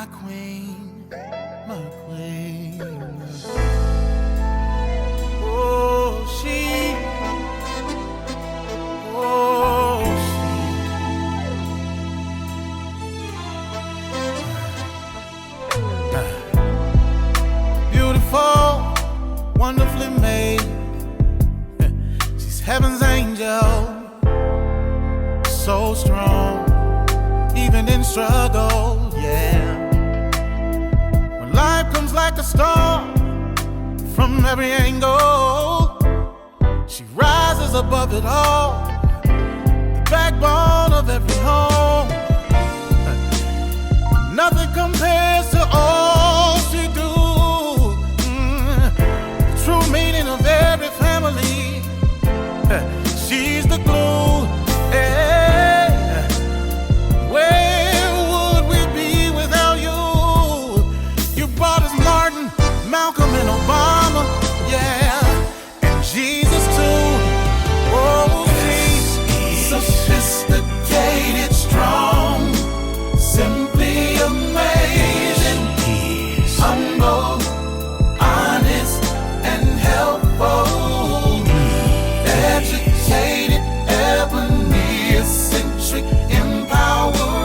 my queen, my queen. Oh, she, oh, she. Beautiful, wonderfully made. She's heaven's angel. So strong, even in struggle, yeah. When life comes like a storm from every angle, she rises above it all, the backbone of every home. Nothing compares to all she do. The true meaning of every family. She's the glue. Where would we be without you? You brought us Martin, Malcolm, and Obama, yeah, and Jesus too. Oh, she's sophisticated, strong, simply amazing, humble, honest, and helpful, educated, ebony, eccentric, empowering.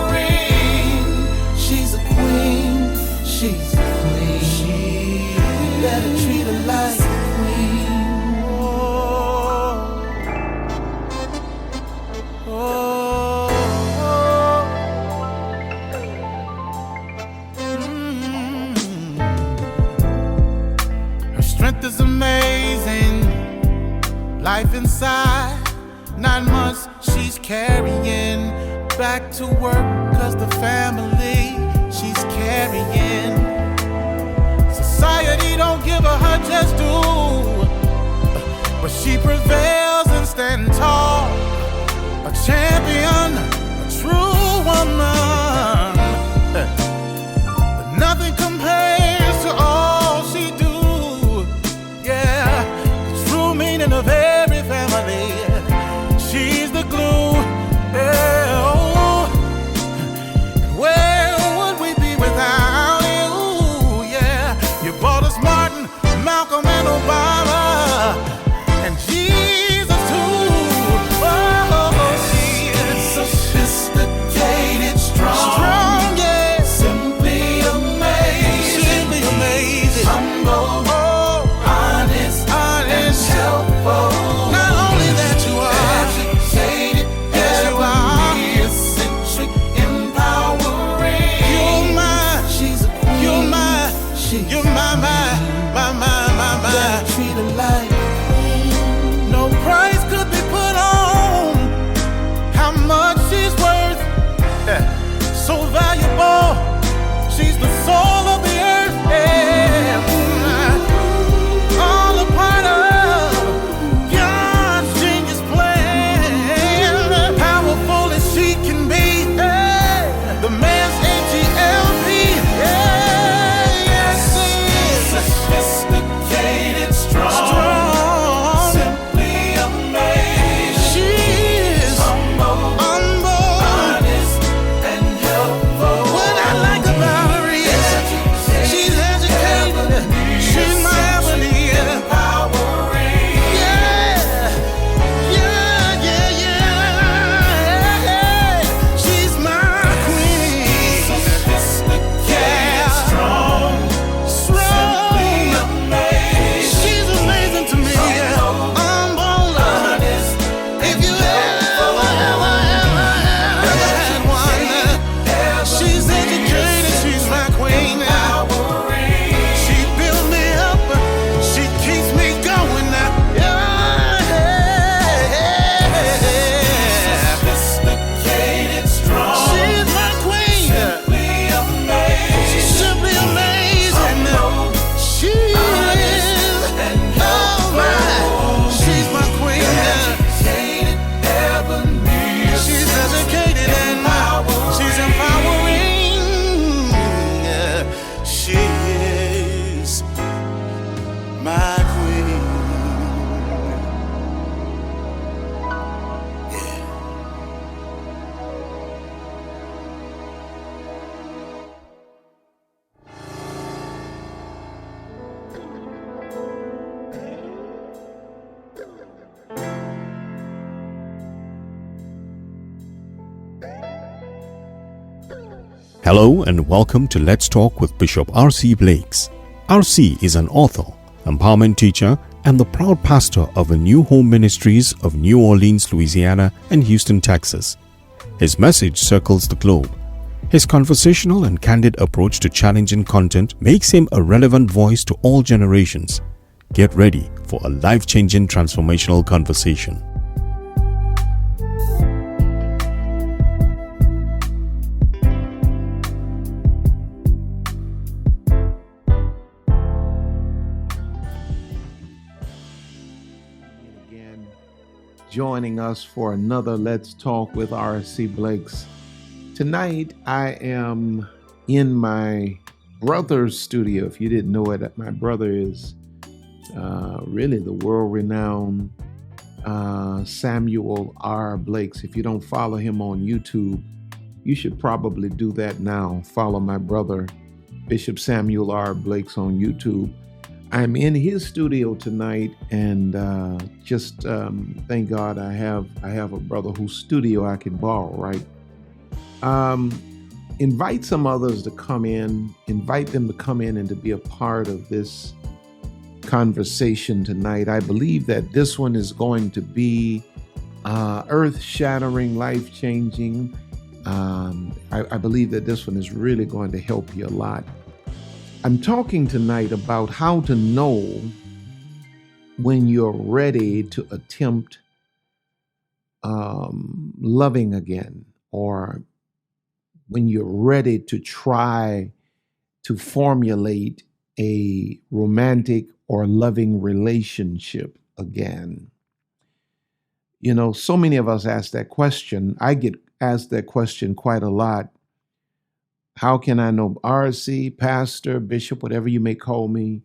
She's a queen, she's a queen. You better treat her like a queen. Oh, oh, Her strength is amazing. Life inside, 9 months she's carrying back to work, 'cause the family she's carrying. Society don't give her just due, but she prevails and stands tall, a champion, a true woman. But nothing compares to all she do, yeah, the true meaning of every family. She's the glue, yeah, oh. Where would we be without you, yeah. You brought us Martin, Malcolm, and Obama, and Jesus too. Oh, she is sophisticated, Hello and welcome to Let's Talk with Bishop R.C. Blakes. R.C. is an author, empowerment teacher, and the proud pastor of the New Home Ministries of New Orleans, Louisiana and Houston, Texas. His message circles the globe. His conversational and candid approach to challenging content makes him a relevant voice to all generations. Get ready for a life-changing transformational conversation. Joining us for another Let's Talk with R.C. Blakes. Tonight, I am in my brother's studio. If you didn't know it, my brother is really the world-renowned Samuel R. Blakes. If you don't follow him on YouTube, you should probably do that now. Follow my brother, Bishop Samuel R. Blakes, on YouTube. I'm in his studio tonight, and thank God I have a brother whose studio I can borrow, right? Invite some others to come in, invite them to come in and to be a part of this conversation tonight. I believe that this one is going to be earth-shattering, life-changing. I believe that this one is really going to help you a lot. I'm talking tonight about how to know when you're ready to attempt loving again, or when you're ready to try to formulate a romantic or loving relationship again. You know, so many of us ask that question. I get asked that question quite a lot. How can I know, RC, pastor, bishop, whatever you may call me?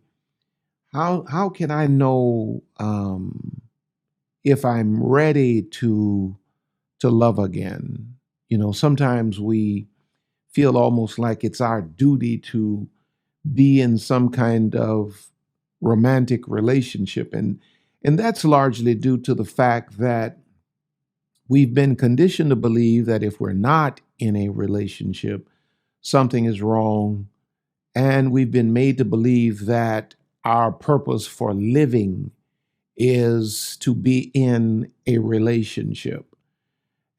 How can I know if I'm ready to love again? You know, sometimes we feel almost like it's our duty to be in some kind of romantic relationship, and that's largely due to the fact that we've been conditioned to believe that if we're not in a relationship, something is wrong, and we've been made to believe that our purpose for living is to be in a relationship.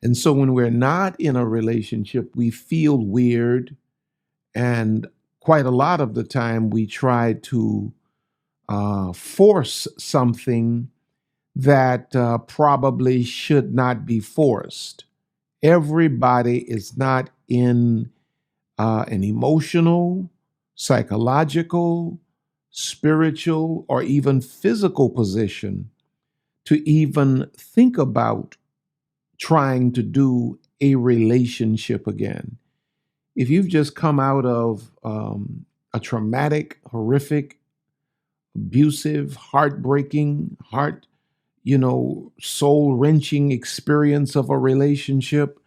And so when we're not in a relationship, we feel weird, and quite a lot of the time we try to force something that probably should not be forced. Everybody is not in an emotional, psychological, spiritual, or even physical position to even think about trying to do a relationship again. If you've just come out of a traumatic, horrific, abusive, heartbreaking, soul-wrenching experience of a relationship,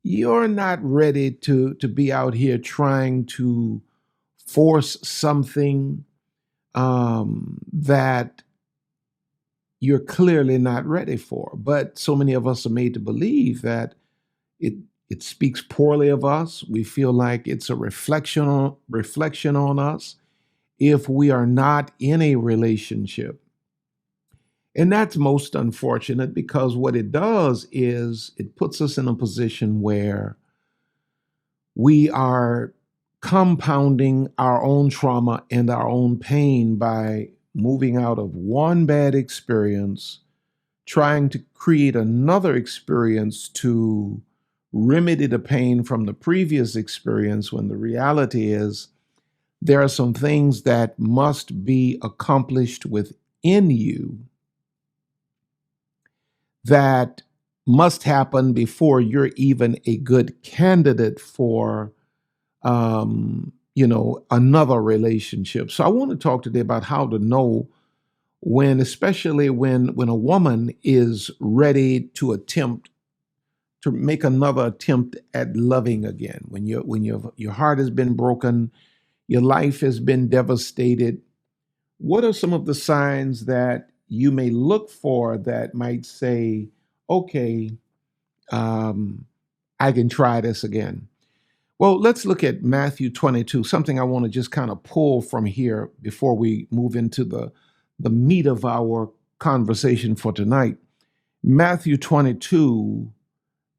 you're not ready to be out here trying to force something that you're clearly not ready for. But so many of us are made to believe that it speaks poorly of us. We feel like it's a reflection on us if we are not in a relationship. And that's most unfortunate, because what it does is it puts us in a position where we are compounding our own trauma and our own pain by moving out of one bad experience, trying to create another experience to remedy the pain from the previous experience, when the reality is there are some things that must be accomplished within you that must happen before you're even a good candidate for, another relationship. So I want to talk today about how to know especially when a woman is ready to make another attempt at loving again. When your heart has been broken, your life has been devastated. What are some of the signs that you may look for that might say, okay, I can try this again? Well, let's look at Matthew 22, something I want to just kind of pull from here before we move into the meat of our conversation for tonight. Matthew 22,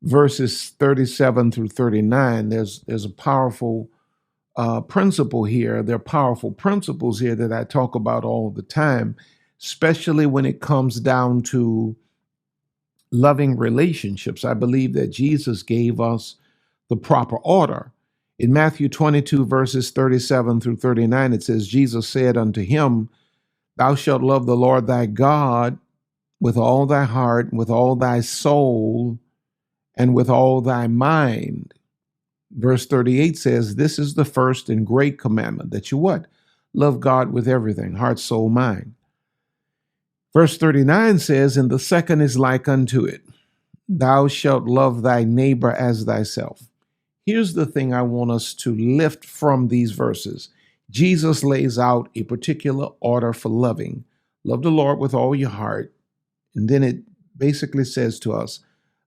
verses 37 through 39, there's a powerful principle here. There are powerful principles here that I talk about all the time, especially when it comes down to loving relationships. I believe that Jesus gave us the proper order. In Matthew 22, verses 37 through 39, it says, Jesus said unto him, Thou shalt love the Lord thy God with all thy heart, with all thy soul, and with all thy mind. Verse 38 says, This is the first and great commandment, that you what? Love God with everything, heart, soul, mind. Verse 39 says, And the second is like unto it, Thou shalt love thy neighbor as thyself. Here's the thing I want us to lift from these verses. Jesus lays out a particular order for loving. Love the Lord with all your heart. And then it basically says to us,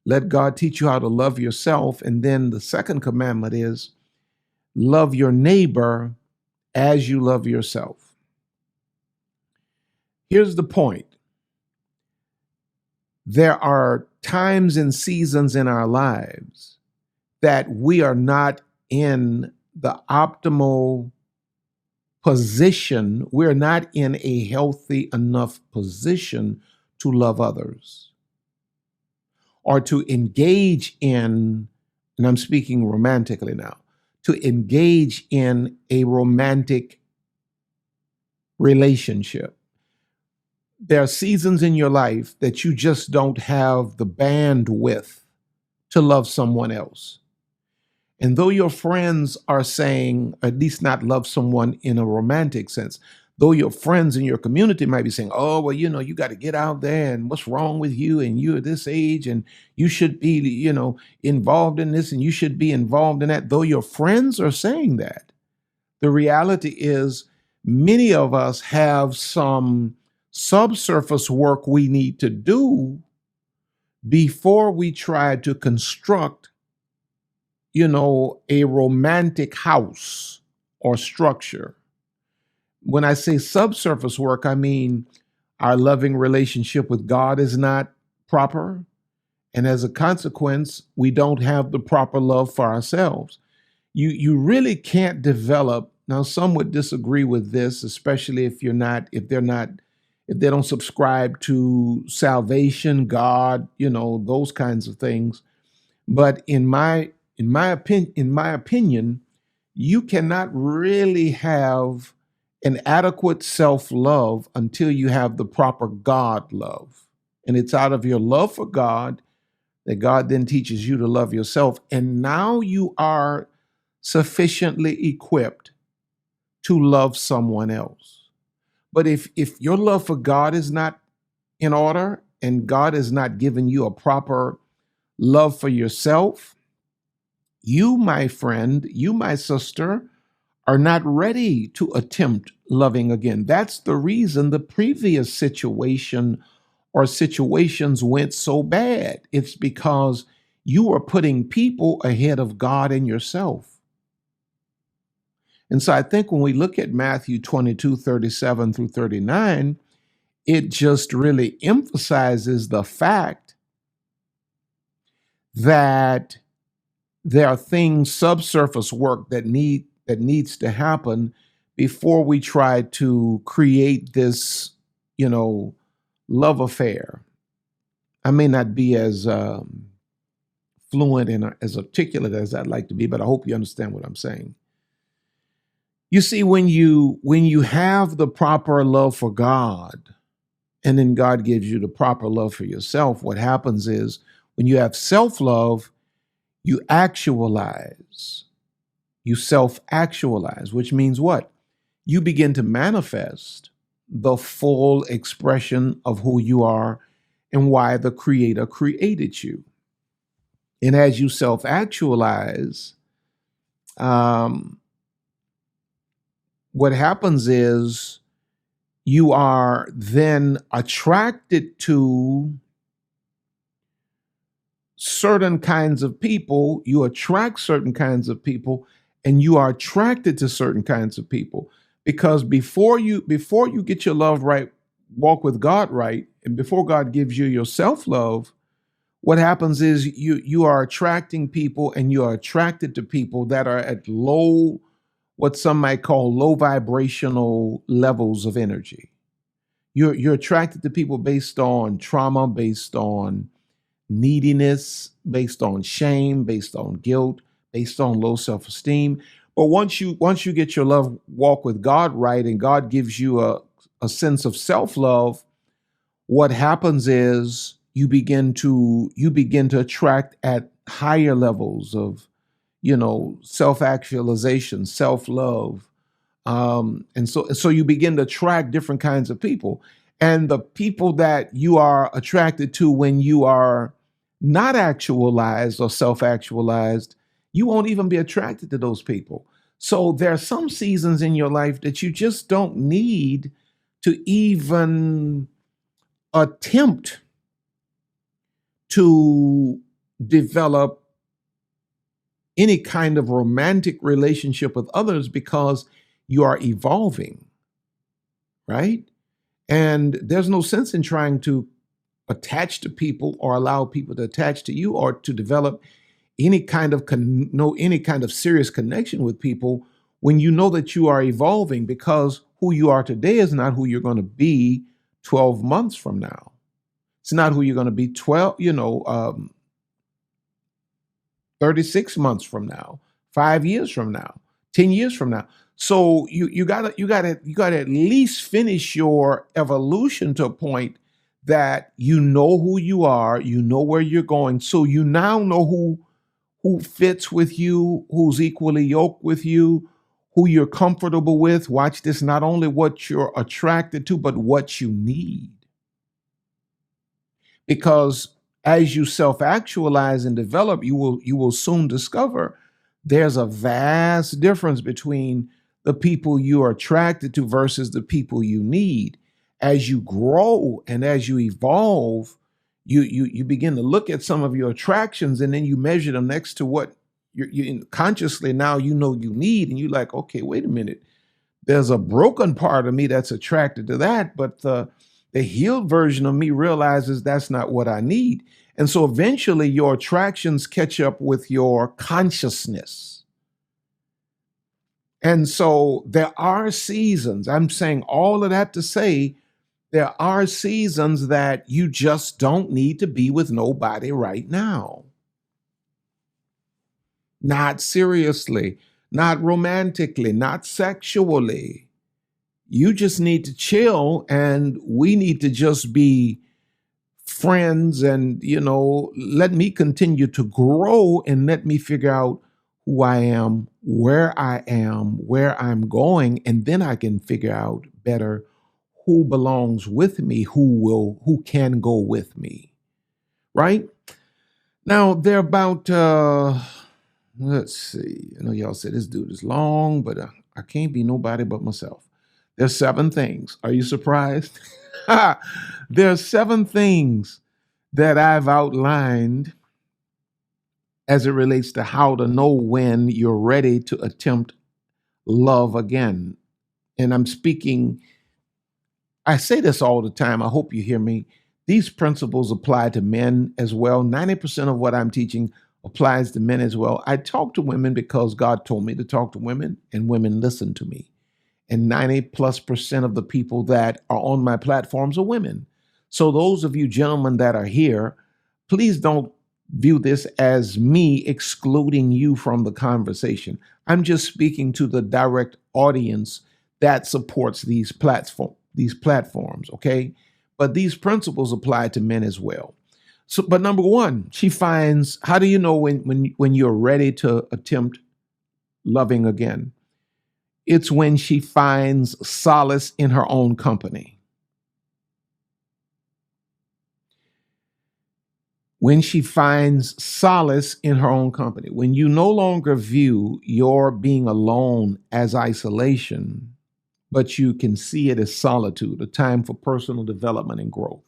let God teach you how to love yourself. And then the second commandment is love your neighbor as you love yourself. Here's the point. There are times and seasons in our lives that we are not in the optimal position. We're not in a healthy enough position to love others or to engage in, and I'm speaking romantically now, to engage in a romantic relationship. There are seasons in your life that you just don't have the bandwidth to love someone else. And though your friends are saying, at least not love someone in a romantic sense, though your friends in your community might be saying, oh, well, you got to get out there and what's wrong with you? And you're this age and you should be, involved in this and you should be involved in that. Though your friends are saying that, the reality is many of us have some subsurface work we need to do before we try to construct a romantic house or structure. When I say subsurface work, I mean our loving relationship with God is not proper. And as a consequence, we don't have the proper love for ourselves. You really can't develop. Now, some would disagree with this, especially if they don't subscribe to salvation, God, those kinds of things. But in my opinion, you cannot really have an adequate self-love until you have the proper God love. And it's out of your love for God that God then teaches you to love yourself. And now you are sufficiently equipped to love someone else. But if your love for God is not in order and God has not given you a proper love for yourself, you, my friend, you, my sister, are not ready to attempt loving again. That's the reason the previous situation or situations went so bad. It's because you were putting people ahead of God and yourself. And so I think when we look at Matthew 22, 37 through 39, it just really emphasizes the fact that there are things, subsurface work that needs to happen before we try to create this, love affair. I may not be as fluent and as articulate as I'd like to be, but I hope you understand what I'm saying. You see, when you have the proper love for God, and then God gives you the proper love for yourself, what happens is when you have self-love, you actualize. You self-actualize, which means what? You begin to manifest the full expression of who you are and why the Creator created you. And as you self-actualize, what happens is you are then attracted to certain kinds of people, you attract certain kinds of people, and you are attracted to certain kinds of people. Because before you get your love right, walk with God right, and before God gives you your self-love, what happens is you are attracting people, and you are attracted to people that are at low, what some might call low vibrational levels of energy. You're attracted to people based on trauma, based on neediness, based on shame, based on guilt, based on low self-esteem. But once you get your love walk with God right, and God gives you a sense of self-love, what happens is you begin to attract at higher levels of, self-actualization, self-love. And so you begin to attract different kinds of people. And the people that you are attracted to when you are not actualized or self-actualized, you won't even be attracted to those people. So there are some seasons in your life that you just don't need to even attempt to develop any kind of romantic relationship with others, because you are evolving, right? And there's no sense in trying to attach to people or allow people to attach to you, or to develop any kind of serious connection with people when you know that you are evolving, because who you are today is not who you're going to be 12 months from now. It's not who you're going to be 36 months from now, 5 years from now, 10 years from now. So you gotta at least finish your evolution to a point that you know who you are, you know where you're going. So you now know who fits with you, who's equally yoked with you, who you're comfortable with. Watch this, not only what you're attracted to, but what you need. Because as you self-actualize and develop, you will soon discover there's a vast difference between the people you are attracted to versus the people you need. As you grow and as you evolve, you begin to look at some of your attractions, and then you measure them next to what you consciously now you need, and you're like, okay, wait a minute. There's a broken part of me that's attracted to that, but the healed version of me realizes that's not what I need. And so eventually your attractions catch up with your consciousness. And so there are seasons, I'm saying all of that to say, there are seasons that you just don't need to be with nobody right now. Not seriously, not romantically, not sexually. You just need to chill, and we need to just be friends, and, let me continue to grow, and let me figure out who I am, where I'm going, and then I can figure out better who belongs with me, who can go with me, right? Now, they're about, let's see, I know y'all said this dude is long, but I can't be nobody but myself. There's 7 things. Are you surprised? There are 7 things that I've outlined as it relates to how to know when you're ready to attempt love again. And I say this all the time. I hope you hear me. These principles apply to men as well. 90% of what I'm teaching applies to men as well. I talk to women because God told me to talk to women, and women listen to me. And 90+% of the people that are on my platforms are women. So those of you gentlemen that are here, please don't view this as me excluding you from the conversation. I'm just speaking to the direct audience that supports these platforms, okay? But these principles apply to men as well. So, but number 1, she finds, how do you know when you're ready to attempt loving again? It's when she finds solace in her own company. When she finds solace in her own company. When you no longer view your being alone as isolation, but you can see it as solitude, a time for personal development and growth.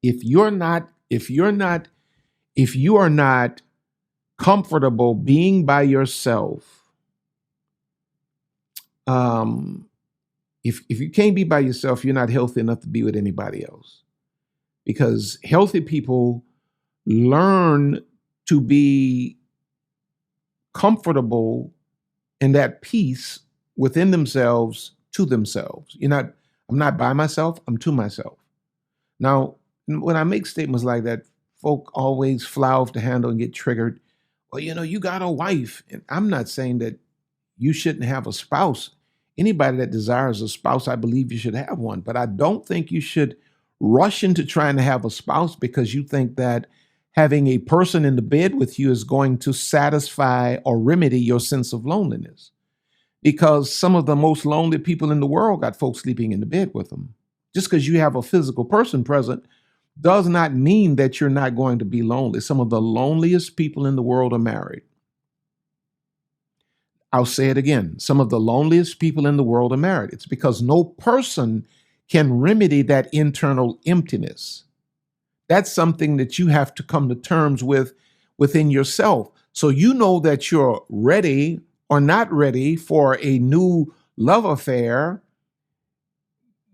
If you're not If you are not comfortable being by yourself, if you can't be by yourself, you're not healthy enough to be with anybody else. Because healthy people learn to be comfortable and at peace within themselves, to themselves. I'm not by myself, I'm to myself. Now, when I make statements like that, folk always fly off the handle and get triggered. Well, you got a wife. And I'm not saying that you shouldn't have a spouse. Anybody that desires a spouse, I believe you should have one. But I don't think you should rush into trying to have a spouse because you think that having a person in the bed with you is going to satisfy or remedy your sense of loneliness. Because some of the most lonely people in the world got folks sleeping in the bed with them. Just because you have a physical person present does not mean that you're not going to be lonely. Some of the loneliest people in the world are married. I'll say it again. Some of the loneliest people in the world are married. It's because no person can remedy that internal emptiness. That's something that you have to come to terms with within yourself. So you know that you're ready or not ready for a new love affair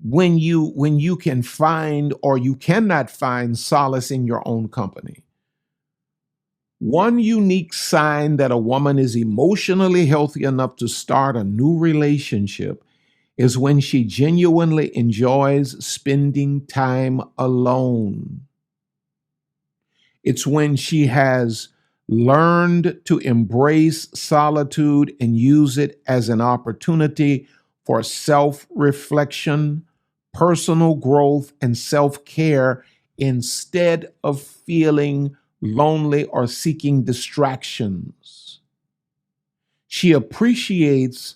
when you can find or you cannot find solace in your own company. One unique sign that a woman is emotionally healthy enough to start a new relationship is when she genuinely enjoys spending time alone. It's when she has learned to embrace solitude and use it as an opportunity for self-reflection, personal growth, and self-care instead of feeling lonely or seeking distractions. She appreciates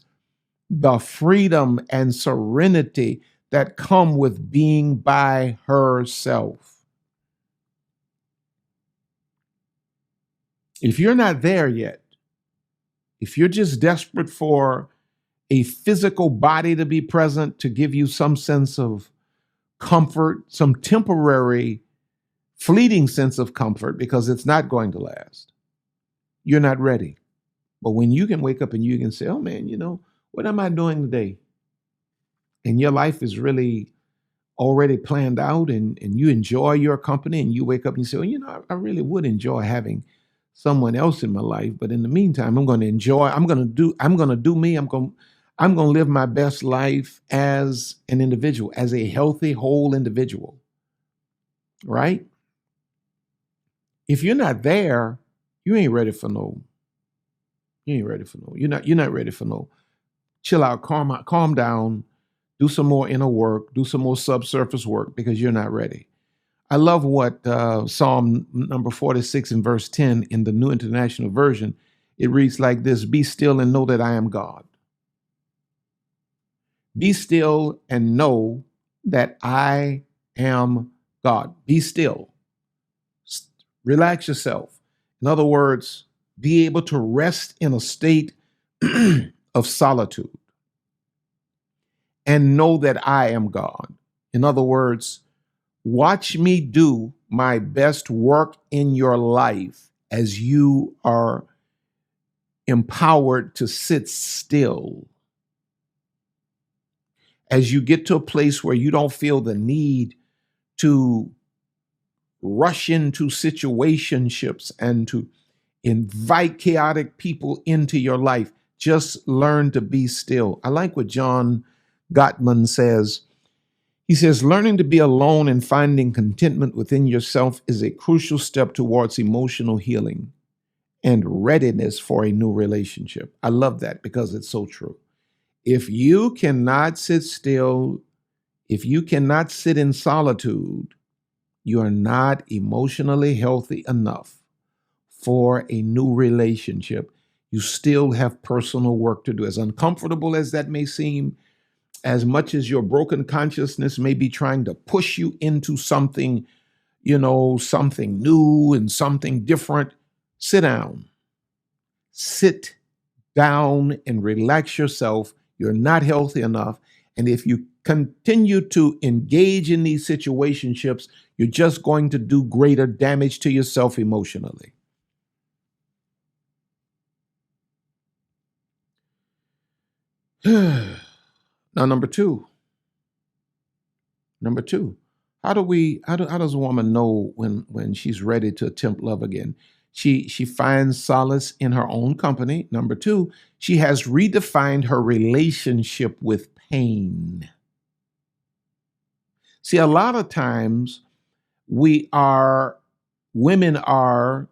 the freedom and serenity that come with being by herself. If you're not there yet, if you're just desperate for a physical body to be present to give you some sense of comfort, some temporary, fleeting sense of comfort, because it's not going to last, you're not ready. But when you can wake up and you can say, oh man, what am I doing today? And your life is really already planned out and you enjoy your company and you wake up and you say, well, I really would enjoy having someone else in my life. But in the meantime, I'm going to do me. I'm going to live my best life as an individual, as a healthy, whole individual. Right? If you're not there, you're not ready for no. You're not ready for no. Chill out, calm down, do some more inner work, do some more subsurface work, because you're not ready. I love what Psalm number 46 and verse 10 in the New International Version, it reads like this: be still and know that I am God. Be still and know that I am God. Be still. Relax yourself. In other words, be able to rest in a state of solitude and know that I am God. In other words, watch me do my best work in your life as you are empowered to sit still. As you get to a place where you don't feel the need to rush into situationships and to invite chaotic people into your life, just learn to be still. I like what John Gottman says. He says, learning to be alone and finding contentment within yourself is a crucial step towards emotional healing and readiness for a new relationship. I love that because it's so true. If you cannot sit still, if you cannot sit in solitude, you are not emotionally healthy enough for a new relationship. You still have personal work to do. As uncomfortable as that may seem, as much as your broken consciousness may be trying to push you into something, something new and something different, sit down. Sit down and relax yourself. You're not healthy enough. And if you continue to engage in these situationships, you're just going to do greater damage to yourself emotionally. Now, number two, how does a woman know when she's ready to attempt love again? She finds solace in her own company. Number two, she has redefined her relationship with pain. See, a lot of times women are,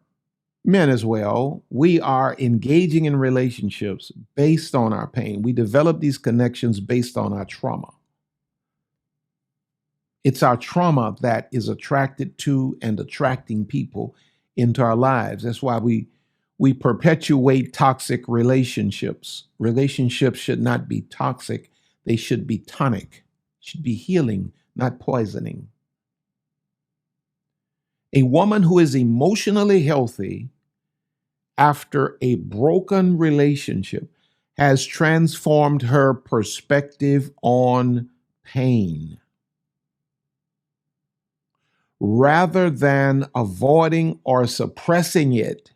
men as well, we are engaging in relationships based on our pain. We develop these connections based on our trauma. It's our trauma that is attracted to and attracting people into our lives. That's why we perpetuate toxic relationships. Relationships should not be toxic. They should be tonic, should be healing, not poisoning. A woman who is emotionally healthy after a broken relationship has transformed her perspective on pain. Rather than avoiding or suppressing it,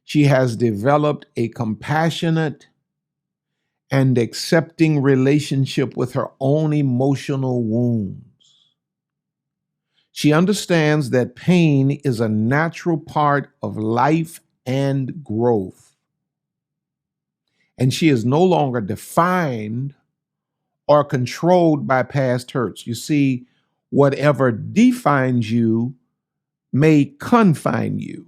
she has developed a compassionate and accepting relationship with her own emotional wounds. She understands that pain is a natural part of life and growth. And she is no longer defined or controlled by past hurts. You see, whatever defines you may confine you.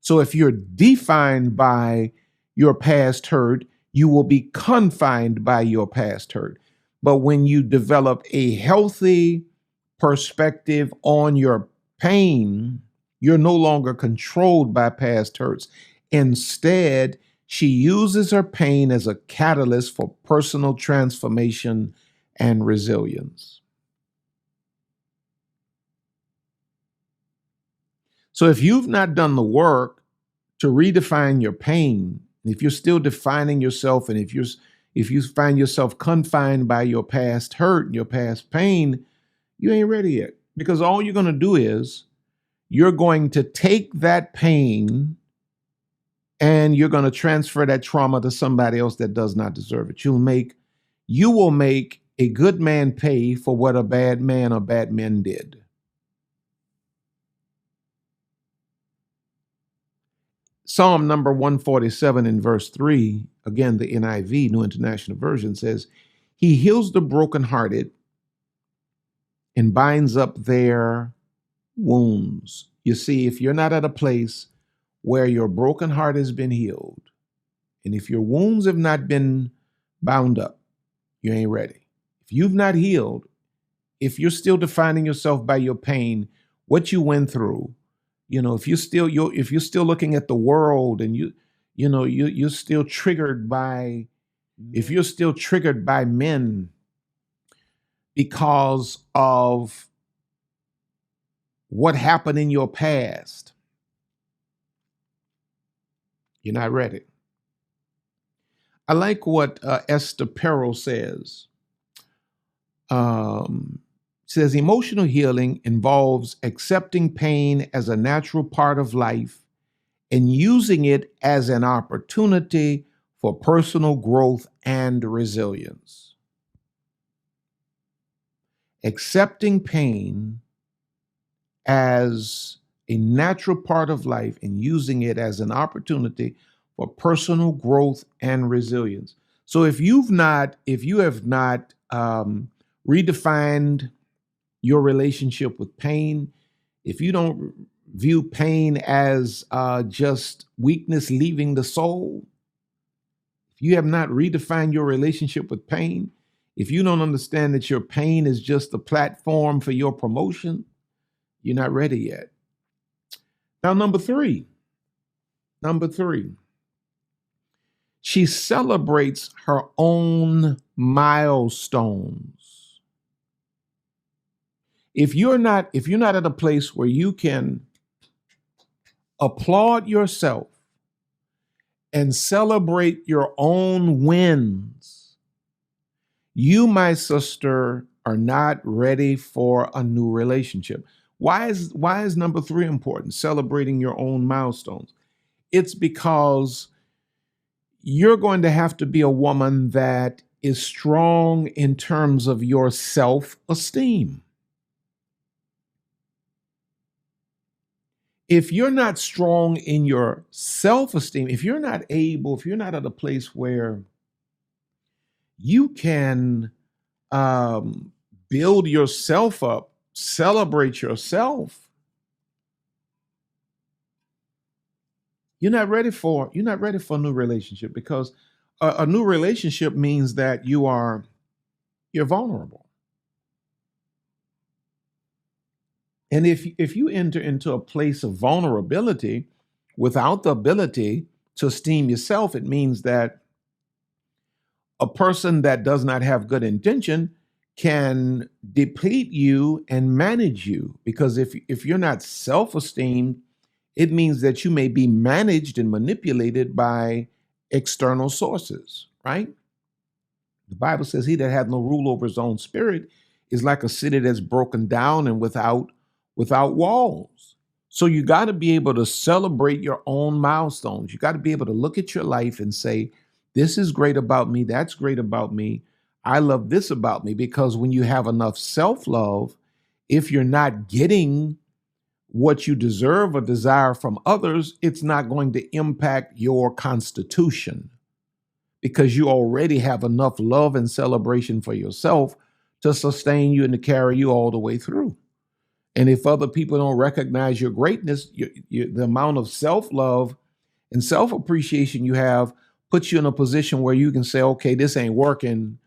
So if you're defined by your past hurt, you will be confined by your past hurt. But when you develop a healthy perspective on your pain, you're no longer controlled by past hurts. Instead, she uses her pain as a catalyst for personal transformation and resilience. So if you've not done the work to redefine your pain, if you're still defining yourself, and if you find yourself confined by your past hurt and your past pain, you ain't ready yet. Because all you're going to do is you're going to take that pain and you're going to transfer that trauma to somebody else that does not deserve it. You will make a good man pay for what a bad man or bad men did. Psalm number 147 in verse 3, again, the NIV, New International Version, says, He heals the brokenhearted and binds up their wounds. You see, if you're not at a place where your broken heart has been healed, and if your wounds have not been bound up, you ain't ready. If you've not healed, if you're still defining yourself by your pain, what you went through, if you're still looking at the world and you're still triggered by, if you're still triggered by men because of what happened in your past, you're not ready. I like what Esther Perel says. Says emotional healing involves accepting pain as a natural part of life and using it as an opportunity for personal growth and resilience. Accepting pain as a natural part of life and using it as an opportunity for personal growth and resilience. So if you have not redefined your relationship with pain, if you don't view pain as just weakness leaving the soul, if you have not redefined your relationship with pain, if you don't understand that your pain is just a platform for your promotion, you're not ready yet. Now, number three, she celebrates her own milestones. If you're not at a place where you can applaud yourself and celebrate your own wins, You, my sister, are not ready for a new relationship. Why is number 3 important? Celebrating your own milestones. It's because you're going to have to be a woman that is strong in terms of your self-esteem. If you're not strong in your self-esteem, if you're not at a place where you can build yourself up, celebrate yourself, you're not ready for a new relationship, because a new relationship means that you're vulnerable. And if you enter into a place of vulnerability without the ability to esteem yourself, it means that a person that does not have good intention can deplete you and manage you. Because if you're not self-esteemed, it means that you may be managed and manipulated by external sources, right? The Bible says he that hath no rule over his own spirit is like a city that's broken down and without walls. So you got to be able to celebrate your own milestones. You got to be able to look at your life and say, this is great about me. That's great about me. I love this about me. Because when you have enough self-love, if you're not getting what you deserve or desire from others, it's not going to impact your constitution, because you already have enough love and celebration for yourself to sustain you and to carry you all the way through. And if other people don't recognize your greatness, the amount of self-love and self-appreciation you have puts you in a position where you can say, okay, this ain't working,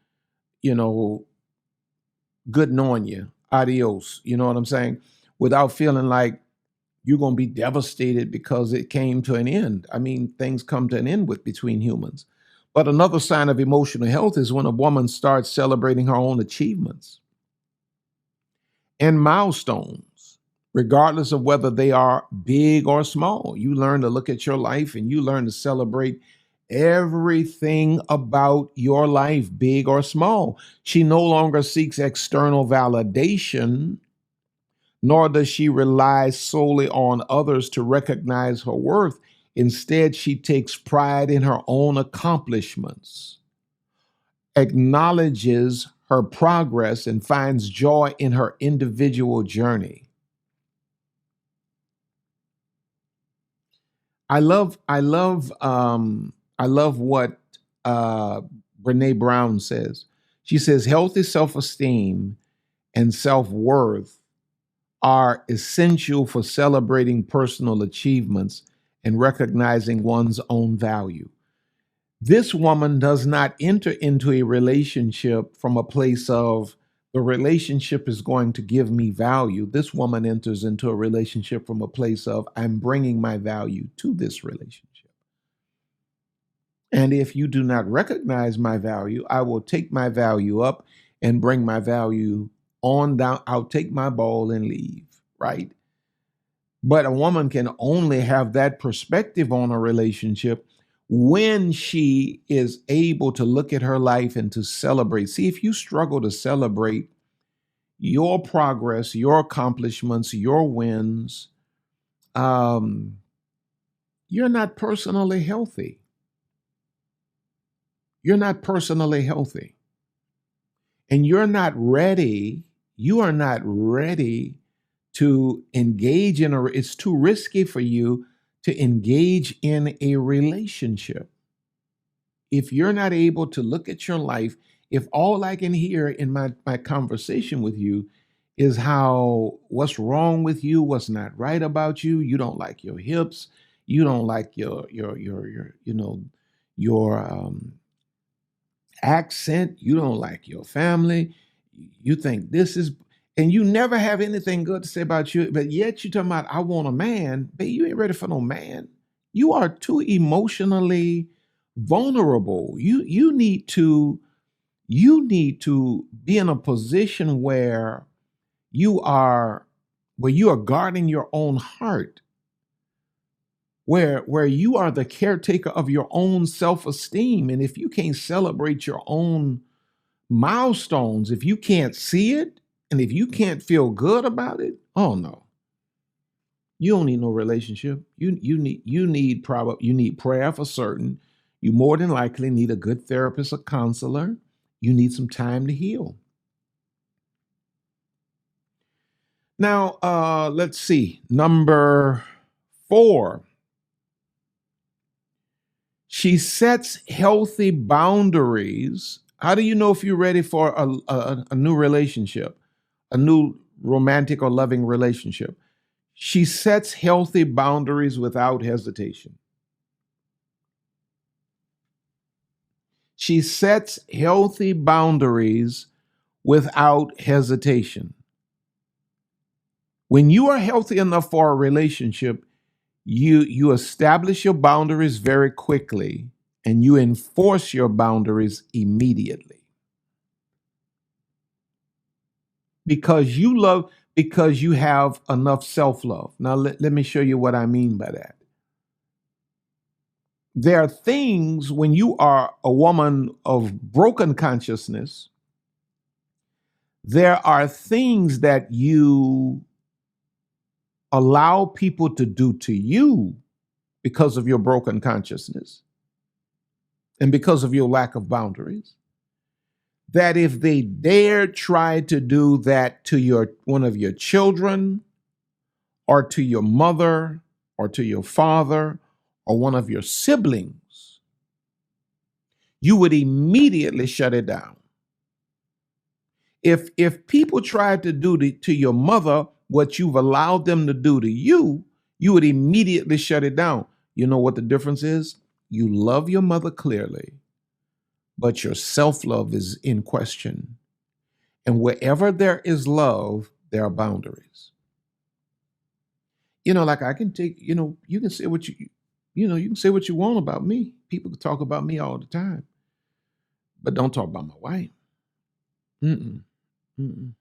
good knowing you, adios, you know what I'm saying? Without feeling like you're going to be devastated because it came to an end. I mean, things come to an end between humans. But another sign of emotional health is when a woman starts celebrating her own achievements and milestones, regardless of whether they are big or small. You learn to look at your life and you learn to celebrate everything about your life, big or small. She no longer seeks external validation, nor does she rely solely on others to recognize her worth. Instead, she takes pride in her own accomplishments, acknowledges her progress, and finds joy in her individual journey. I love what Brene Brown says. She says, healthy self-esteem and self-worth are essential for celebrating personal achievements and recognizing one's own value. This woman does not enter into a relationship from a place of the relationship is going to give me value. This woman enters into a relationship from a place of I'm bringing my value to this relationship. And if you do not recognize my value, I will take my value up and bring my value on down. I'll take my ball and leave, right? But a woman can only have that perspective on a relationship when she is able to look at her life and to celebrate. See, if you struggle to celebrate your progress, your accomplishments, your wins, you're not personally healthy. You're not personally healthy. And you are not ready to engage it's too risky for you to engage in a relationship. If you're not able to look at your life, if all I can hear in my conversation with you is what's wrong with you, what's not right about you, you don't like your hips, you don't like your accent, you don't like your family, you think this is, and you never have anything good to say about you, but yet you're talking about, I want a man. But you ain't ready for no man. You are too emotionally vulnerable. You need to be in a position where you are guarding your own heart, where you are the caretaker of your own self-esteem. And if you can't celebrate your own milestones, if you can't see it and if you can't feel good about it, oh no. You don't need no relationship. You need prayer for certain. You more than likely need a good therapist, a counselor. You need some time to heal. Now, let's see. Number 4. She sets healthy boundaries. How do you know if you're ready for a new relationship, a new romantic or loving relationship? She sets healthy boundaries without hesitation. She sets healthy boundaries without hesitation. When you are healthy enough for a relationship, you establish your boundaries very quickly and you enforce your boundaries immediately. Because you have enough self-love. Now, let me show you what I mean by that. There are things when you are a woman of broken consciousness, there are things that you allow people to do to you because of your broken consciousness and because of your lack of boundaries, that if they dare try to do that to one of your children or to your mother or to your father or one of your siblings, you would immediately shut it down. If people tried to do to your mother what you've allowed them to do to you, you would immediately shut it down. You know what the difference is? You love your mother clearly, but your self-love is in question. And wherever there is love, there are boundaries. Like I can take, you can say what you can say what you want about me. People can talk about me all the time, but don't talk about my wife. Mm-mm. Mm-mm.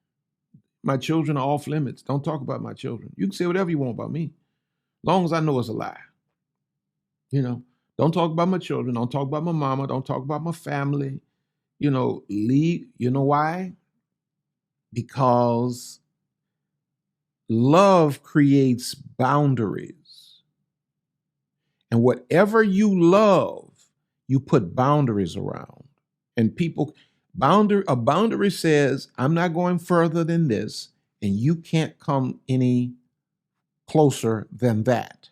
My children are off limits. Don't talk about my children. You can say whatever you want about me, as long as I know it's a lie. Don't talk about my children. Don't talk about my mama. Don't talk about my family. Leave. You know why? Because love creates boundaries. And whatever you love, you put boundaries around. And a boundary says, I'm not going further than this, and you can't come any closer than that.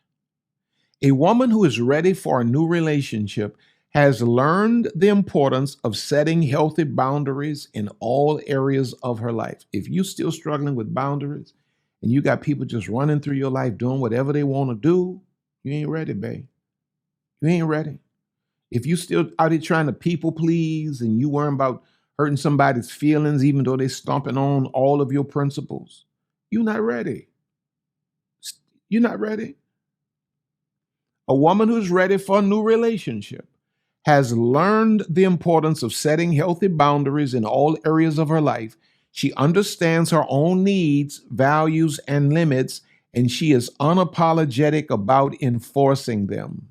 A woman who is ready for a new relationship has learned the importance of setting healthy boundaries in all areas of her life. If you're still struggling with boundaries and you got people just running through your life doing whatever they want to do, you ain't ready, babe. You ain't ready. If you still out here trying to people please and you worrying about hurting somebody's feelings, even though they're stomping on all of your principles, you're not ready. You're not ready. A woman who's ready for a new relationship has learned the importance of setting healthy boundaries in all areas of her life. She understands her own needs, values, and limits, and she is unapologetic about enforcing them.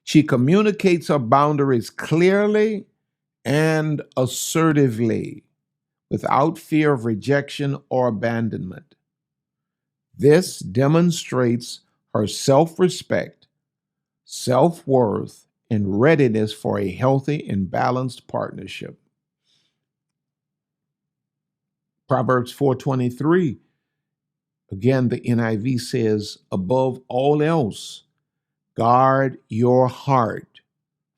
She communicates her boundaries clearly and assertively, without fear of rejection or abandonment. This demonstrates her self-respect, self-worth, and readiness for a healthy and balanced partnership. Proverbs 4:23, again, the NIV says, above all else, guard your heart,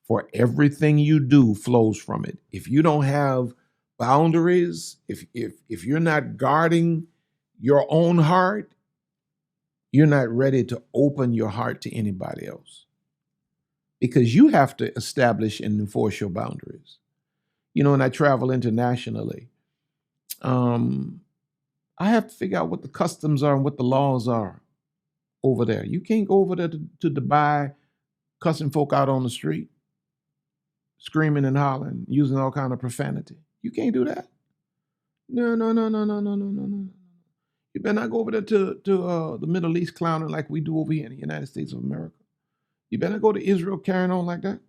for everything you do flows from it. If you don't have boundaries, if you're not guarding your own heart, you're not ready to open your heart to anybody else, because you have to establish and enforce your boundaries. When I travel internationally, I have to figure out what the customs are and what the laws are over there. You can't go over there to Dubai cussing folk out on the street, screaming and hollering, using all kind of profanity. You can't do that. No. You better not go over there to the Middle East clowning like we do over here in the United States of America. You better go to Israel carrying on like that.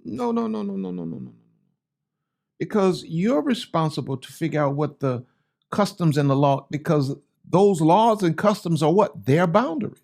No, no, no, no, no, no, no, no. Because you're responsible to figure out what the customs and the law, because those laws and customs are what? Their boundaries.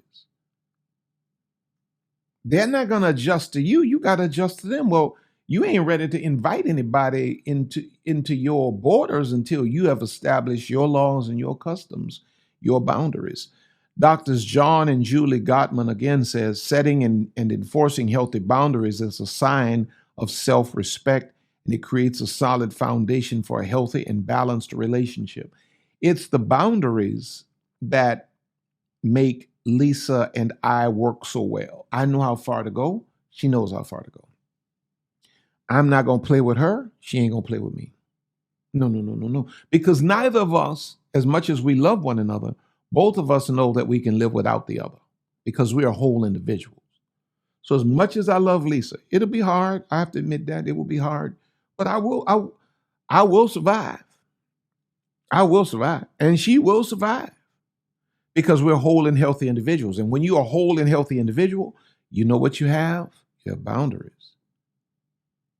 They're not going to adjust to you. You got to adjust to them. Well, you ain't ready to invite anybody into your borders until you have established your laws and your customs, your boundaries. Doctors John and Julie Gottman again says setting and enforcing healthy boundaries is a sign of self-respect, and it creates a solid foundation for a healthy and balanced relationship. It's the boundaries that make Lisa and I work so well. I know how far to go. She knows how far to go. I'm not going to play with her. She ain't going to play with me. No, no, no, no, no. Because neither of us, as much as we love one another, both of us know that we can live without the other because we are whole individuals. So as much as I love Lisa, it'll be hard. I have to admit that it will be hard, but I will survive. I will survive, and she will survive because we're whole and healthy individuals. And when you are a whole and healthy individual, you know what you have? You have boundaries.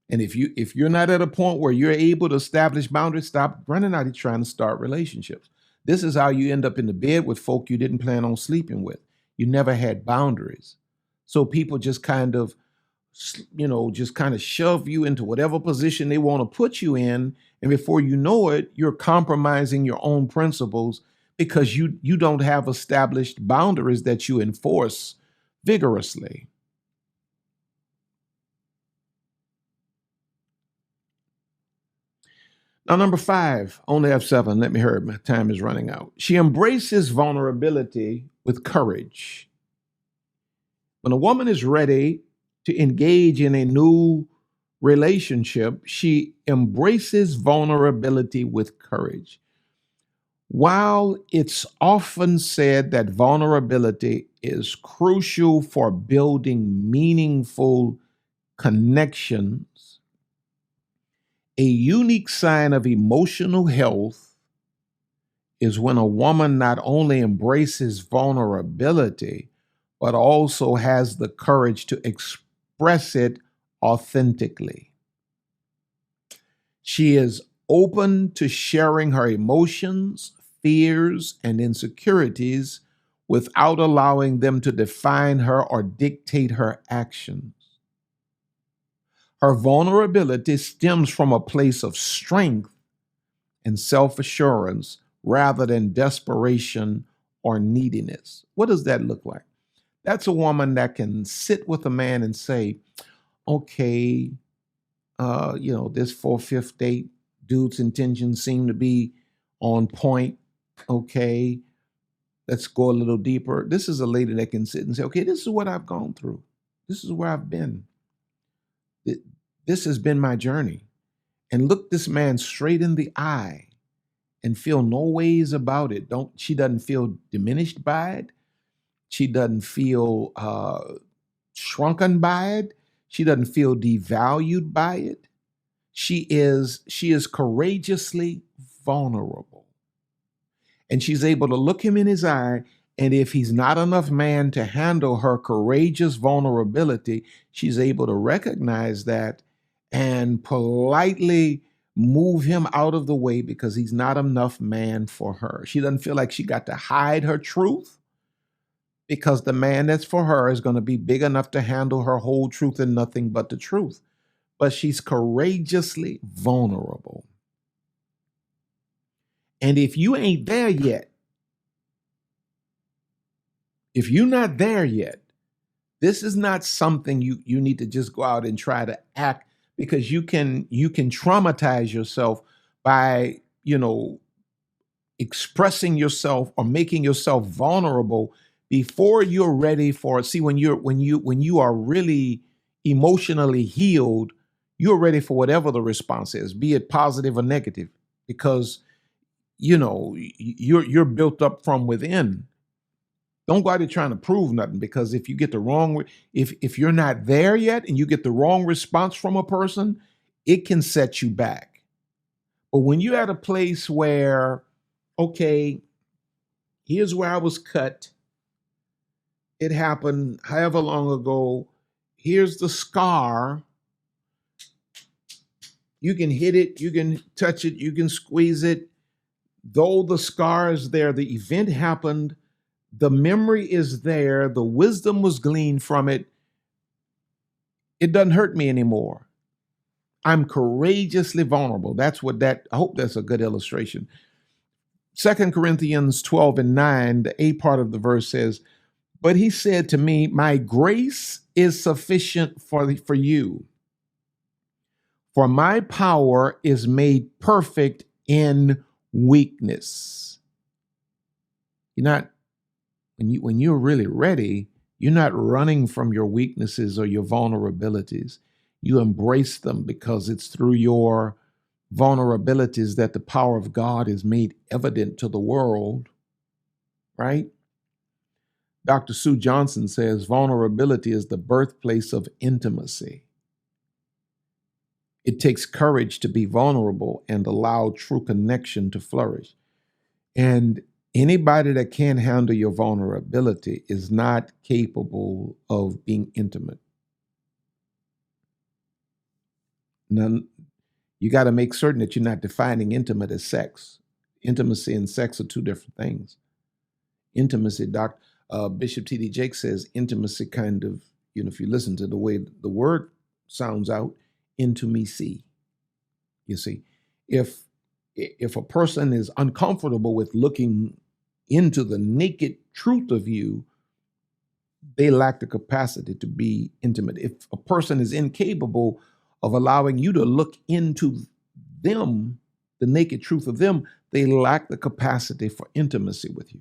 And if you're not at a point where you're able to establish boundaries, stop running out here trying to start relationships. This is how you end up in the bed with folk you didn't plan on sleeping with. You never had boundaries. So people just kind of, shove you into whatever position they want to put you in. And before you know it, you're compromising your own principles because you don't have established boundaries that you enforce vigorously. Now, number 5, only have 7. Let me hurry. My time is running out. She embraces vulnerability with courage. When a woman is ready to engage in a new relationship, she embraces vulnerability with courage. While it's often said that vulnerability is crucial for building meaningful connections, a unique sign of emotional health is when a woman not only embraces vulnerability, but also has the courage to express it authentically. She is open to sharing her emotions, fears, and insecurities without allowing them to define her or dictate her actions. Her vulnerability stems from a place of strength and self-assurance rather than desperation or neediness. What does that look like? That's a woman that can sit with a man and say, okay, this 4/5 date, dude's intentions seem to be on point. Okay, let's go a little deeper. This is a lady that can sit and say, okay, this is what I've gone through. This is where I've been. This has been my journey. And look this man straight in the eye and feel no ways about it. She doesn't feel diminished by it. She doesn't feel shrunken by it. She doesn't feel devalued by it. She is courageously vulnerable. And she's able to look him in his eye, and if he's not enough man to handle her courageous vulnerability, she's able to recognize that and politely move him out of the way because he's not enough man for her. She doesn't feel like she got to hide her truth because the man that's for her is going to be big enough to handle her whole truth and nothing but the truth. But she's courageously vulnerable. And if you ain't there yet, if you're not there yet, this is not something you need to just go out and try to act, because you can traumatize yourself by, expressing yourself or making yourself vulnerable before you're ready for it. See, when you are really emotionally healed, you're ready for whatever the response is, be it positive or negative, because you're built up from within. Don't go out there trying to prove nothing, because if you get the wrong, if you're not there yet and you get the wrong response from a person, it can set you back. But when you're at a place where, okay, here's where I was cut. It happened however long ago. Here's the scar. You can hit it, you can touch it, you can squeeze it. Though the scar is there, the event happened, the memory is there, the wisdom was gleaned from it. It doesn't hurt me anymore. I'm courageously vulnerable. That's what I hope that's a good illustration. 2 Corinthians 12:9, the A part of the verse says, "But he said to me, my grace is sufficient for you. For my power is made perfect in weakness." You're not, when you're really ready, you're not running from your weaknesses or your vulnerabilities. You embrace them because it's through your vulnerabilities that the power of God is made evident to the world, right? Dr. Sue Johnson says vulnerability is the birthplace of intimacy. It takes courage to be vulnerable and allow true connection to flourish. And anybody that can't handle your vulnerability is not capable of being intimate. None. You got to make certain that you're not defining intimate as sex. Intimacy and sex are two different things. Intimacy, Bishop T.D. Jakes says intimacy kind of, if you listen to the way the word sounds out, intimacy. You see, if a person is uncomfortable with looking into the naked truth of you, they lack the capacity to be intimate. If a person is incapable of allowing you to look into them, the naked truth of them, they lack the capacity for intimacy with you.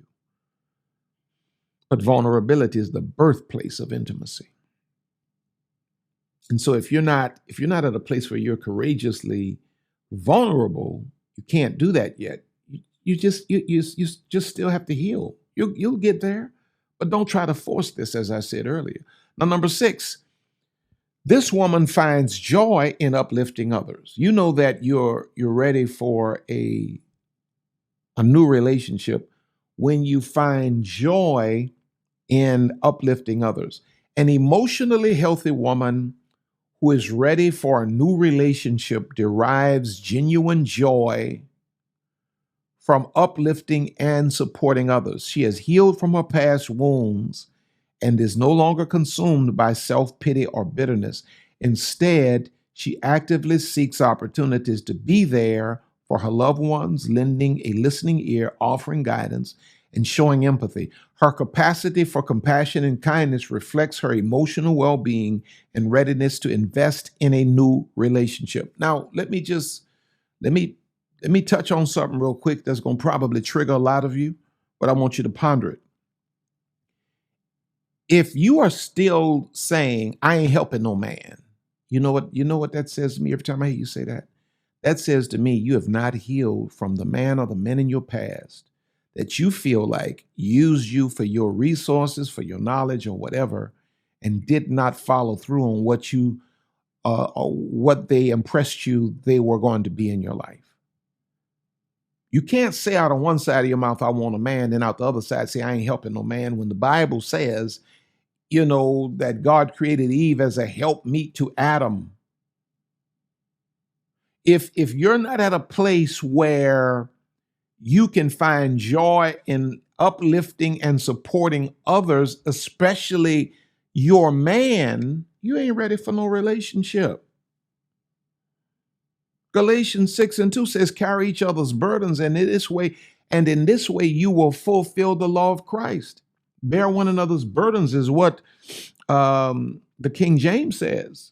But vulnerability is the birthplace of intimacy. And so if you're not at a place where you're courageously vulnerable, you can't do that yet. You just still have to heal. You'll get there, but don't try to force this, as I said earlier. Now, number 6, this woman finds joy in uplifting others. You know that you're ready for a new relationship when you find joy in uplifting others. An emotionally healthy woman who is ready for a new relationship derives genuine joy from uplifting and supporting others. She has healed from her past wounds and is no longer consumed by self-pity or bitterness. Instead, she actively seeks opportunities to be there for her loved ones, lending a listening ear, offering guidance, and showing empathy. Her capacity for compassion and kindness reflects her emotional well-being and readiness to invest in a new relationship. Now, let me touch on something real quick that's going to probably trigger a lot of you, but I want you to ponder it. If you are still saying, "I ain't helping no man," you know what that says to me every time I hear you say that? That says to me, you have not healed from the man or the men in your past that you feel like used you for your resources, for your knowledge or whatever, and did not follow through on what they impressed you they were going to be in your life. You can't say out on one side of your mouth, "I want a man," then out the other side say, "I ain't helping no man," when the Bible says, that God created Eve as a helpmeet to Adam. If you're not at a place where you can find joy in uplifting and supporting others, especially your man, you ain't ready for no relationship. Galatians 6:2 says, "Carry each other's burdens, and in this way you will fulfill the law of Christ." Bear one another's burdens is what the King James says.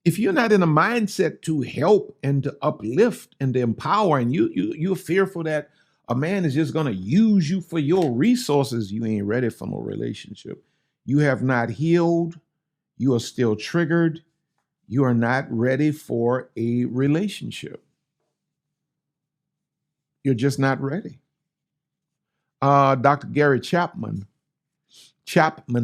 If you're not in a mindset to help and to uplift and to empower, and you're fearful that a man is just going to use you for your resources, you ain't ready for no relationship. You have not healed. You are still triggered. You are not ready for a relationship. You're just not ready. Dr. Gary Chapman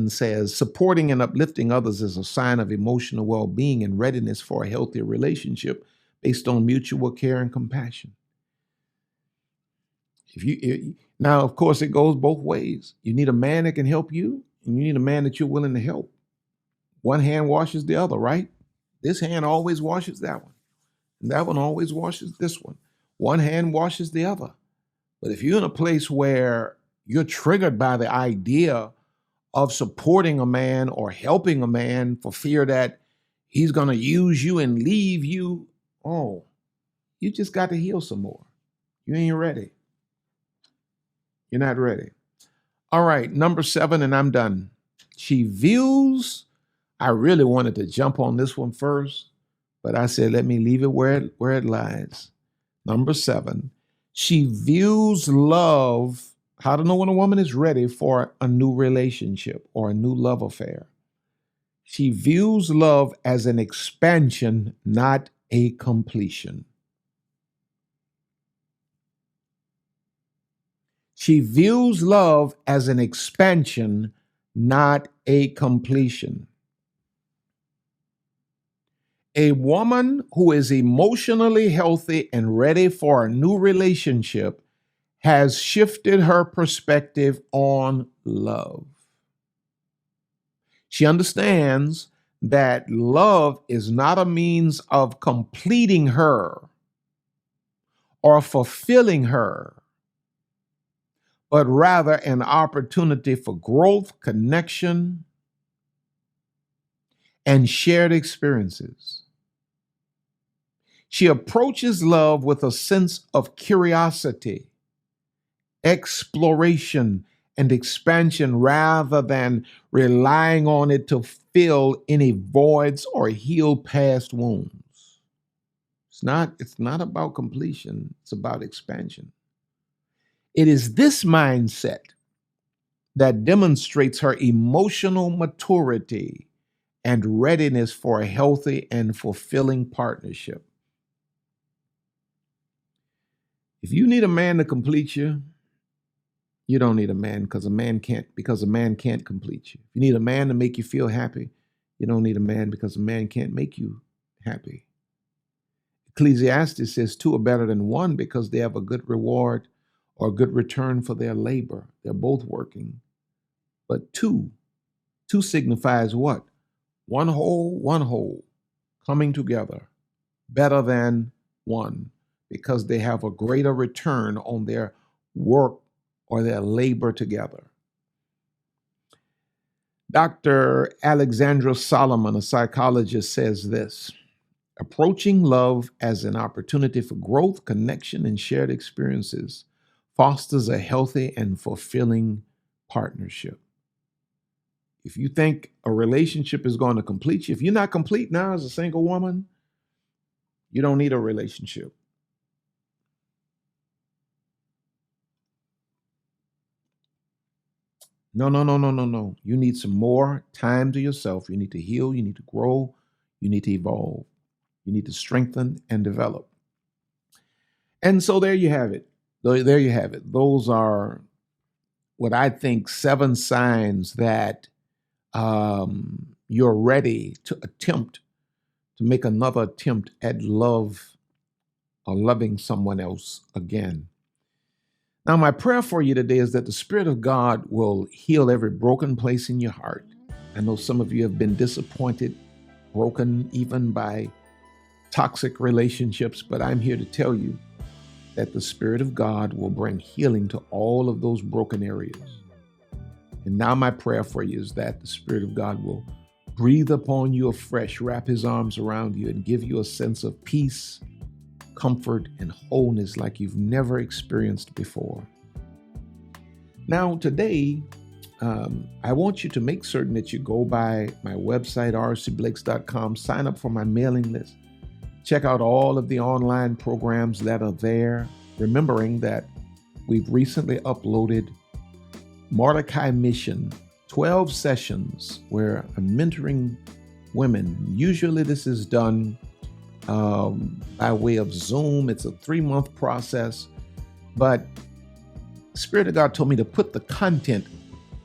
says, supporting and uplifting others is a sign of emotional well-being and readiness for a healthy relationship based on mutual care and compassion. Now, of course, it goes both ways. You need a man that can help you, and you need a man that you're willing to help. One hand washes the other, right? This hand always washes that one. And that one always washes this one. One hand washes the other. But if you're in a place where you're triggered by the idea of supporting a man or helping a man for fear that he's going to use you and leave you, oh, you just got to heal some more. You ain't ready. You're not ready. All right, number 7, and I'm done. She views, I really wanted to jump on this one first, but I said, let me leave it where it lies. Number 7, she views love. How to know when a woman is ready for a new relationship or a new love affair. She views love as an expansion, not a completion. She views love as an expansion, not a completion. A woman who is emotionally healthy and ready for a new relationship has shifted her perspective on love. She understands that love is not a means of completing her or fulfilling her, but rather an opportunity for growth, connection, and shared experiences. She approaches love with a sense of curiosity, exploration, and expansion rather than relying on it to fill any voids or heal past wounds. It's not about completion, it's about expansion. It is this mindset that demonstrates her emotional maturity and readiness for a healthy and fulfilling partnership. If you need a man to complete you, you don't need a man because a man can't complete you. If you need a man to make you feel happy, you don't need a man because a man can't make you happy. Ecclesiastes says 2 are better than 1 because they have a good reward or a good return for their labor. They're both working. But 2 signifies what? One whole coming together, better than 1, because they have a greater return on their work or their labor together. Dr. Alexandra Solomon, a psychologist, says this: approaching love as an opportunity for growth, connection, and shared experiences fosters a healthy and fulfilling partnership. If you think a relationship is going to complete you, if you're not complete now as a single woman, you don't need a relationship. No. You need some more time to yourself. You need to heal. You need to grow. You need to evolve. You need to strengthen and develop. And so there you have it. There you have it. Those are what I think 7 signs that you're ready to make another attempt at love or loving someone else again. Now, my prayer for you today is that the Spirit of God will heal every broken place in your heart. I know some of you have been disappointed, broken even by toxic relationships, but I'm here to tell you that the Spirit of God will bring healing to all of those broken areas. And now my prayer for you is that the Spirit of God will breathe upon you afresh, wrap His arms around you, and give you a sense of peace, comfort, and wholeness like you've never experienced before. Now, today, I want you to make certain that you go by my website, rcblakes.com, sign up for my mailing list, check out all of the online programs that are there, remembering that we've recently uploaded Mordecai Mission, 12 sessions where I'm mentoring women. Usually this is done by way of Zoom. It's a 3-month process, but Spirit of God told me to put the content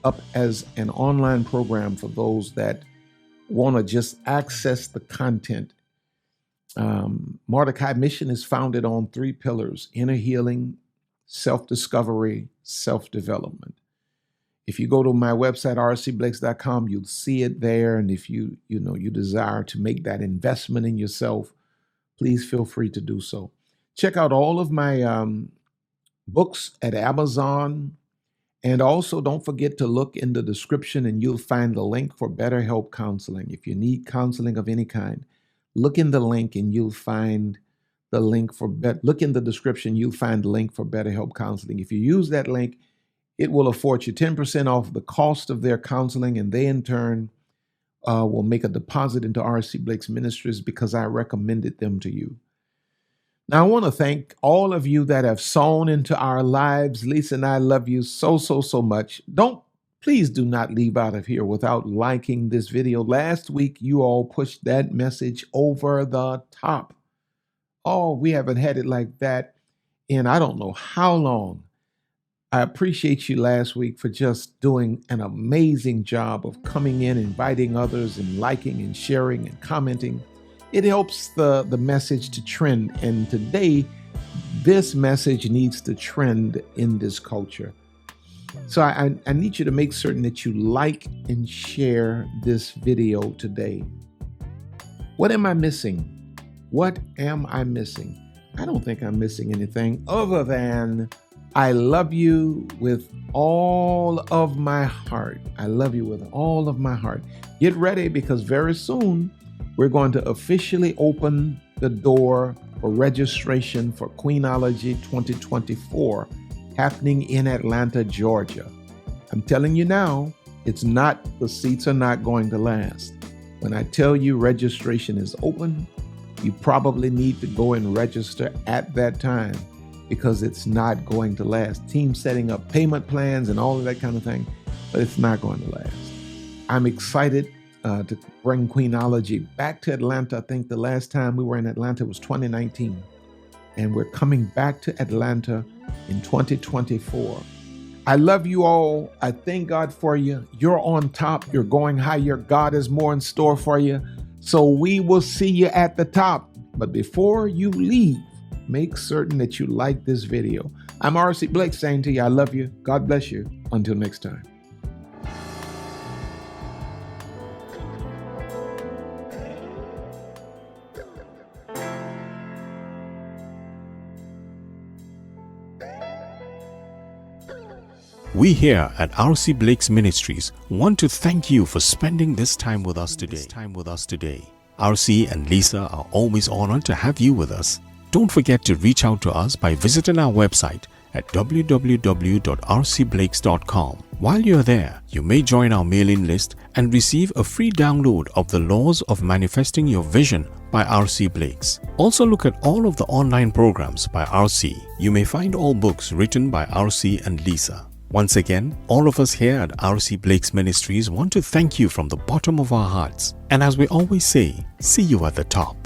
up as an online program for those that want to just access the content. Mordecai Mission is founded on 3 pillars: inner healing, self-discovery, self-development. If you go to my website, rcblakes.com, you'll see it there. And if you desire to make that investment in yourself, please feel free to do so. Check out all of my books at Amazon. And also don't forget to look in the description and you'll find the link for BetterHelp counseling. If you need counseling of any kind, look in the link and you'll find the link for look in the description, you'll find the link for BetterHelp counseling. If you use that link, it will afford you 10% off the cost of their counseling, and they in turn will make a deposit into RC Blakes Ministries because I recommended them to you. Now, I want to thank all of you that have sown into our lives. Lisa and I love you so, so, so much. Please do not leave out of here without liking this video. Last week, you all pushed that message over the top. Oh, we haven't had it like that in I don't know how long. I appreciate you last week for just doing an amazing job of coming in, inviting others, and liking and sharing and commenting. It helps the message to trend. And today, this message needs to trend in this culture. So I need you to make certain that you like and share this video today. What am I missing? What am I missing? I don't think I'm missing anything other than I love you with all of my heart. I love you with all of my heart. Get ready because very soon, we're going to officially open the door for registration for Queenology 2024 happening in Atlanta, Georgia. I'm telling you now, the seats are not going to last. When I tell you registration is open, you probably need to go and register at that time because it's not going to last. Teams setting up payment plans and all of that kind of thing, but it's not going to last. I'm excited to bring Queenology back to Atlanta. I think the last time we were in Atlanta was 2019. And we're coming back to Atlanta in 2024. I love you all. I thank God for you. You're on top. You're going higher. God has more in store for you. So we will see you at the top. But before you leave, make certain that you like this video. I'm RC Blake saying to you, I love you. God bless you. Until next time. We here at RC Blakes Ministries want to thank you for spending this time with us today. RC and Lisa are always honored to have you with us. Don't forget to reach out to us by visiting our website at www.rcblakes.com. While you're there, you may join our mailing list and receive a free download of The Laws of Manifesting Your Vision by RC Blakes. Also look at all of the online programs by RC. You may find all books written by RC and Lisa. Once again, all of us here at RC Blakes Ministries want to thank you from the bottom of our hearts. And as we always say, see you at the top.